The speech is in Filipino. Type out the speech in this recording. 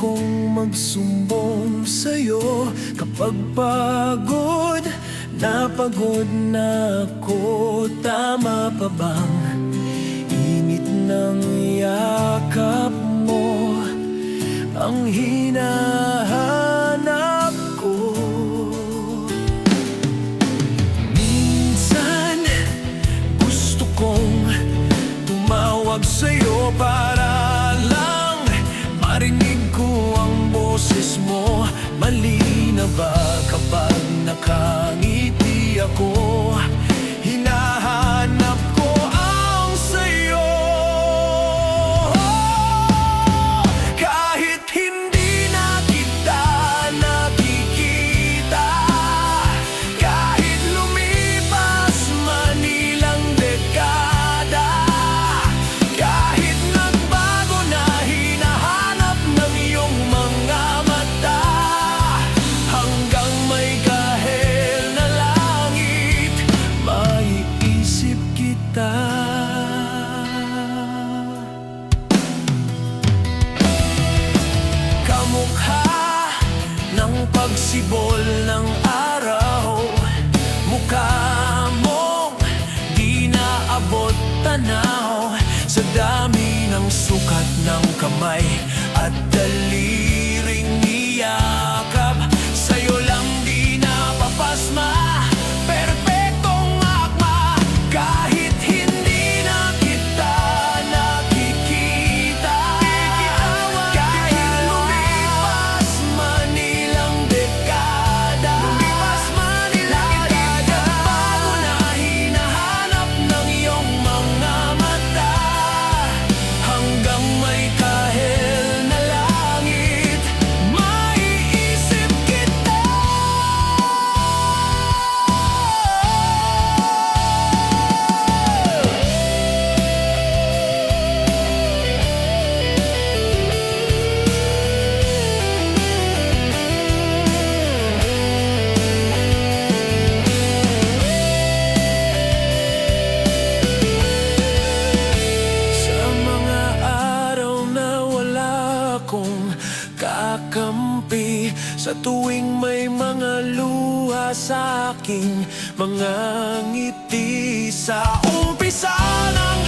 kong magsumbong sa'yo kapag pagod na ako. Tama pa bang init ng yakap mo ang hinahanap ko? Minsan gusto kong tumawag sa'yo para lang marinig ko ang boses mo. Mali na ba kapag nakangiti ako? Hinahanap ko ang sayo. Kahit hindi na kita nakikita, kahit lumipas man ilang dekada, kahit nagbago na hinahanap ng iyong mga mata, hanggang may kahel na langit, maiisip kita. Kamukha ng pagsibol ng araw, mukha mong di naabot tanaw, sa dami ng sukat ng kamay at daliring niyakap. Sa'yo lang di napapasma, perpektong akma. Kahit hindi na kita nakikita, kahit lumipas man ilang dekada, kahit nagbago na hinahanap ng iyong mga mata, hanggang may kahel na langit, maiisip kita. Sa mga araw na wala akong kakampi, sa tuwing may mga luha sa aking mga ngiti, sa umpisa ng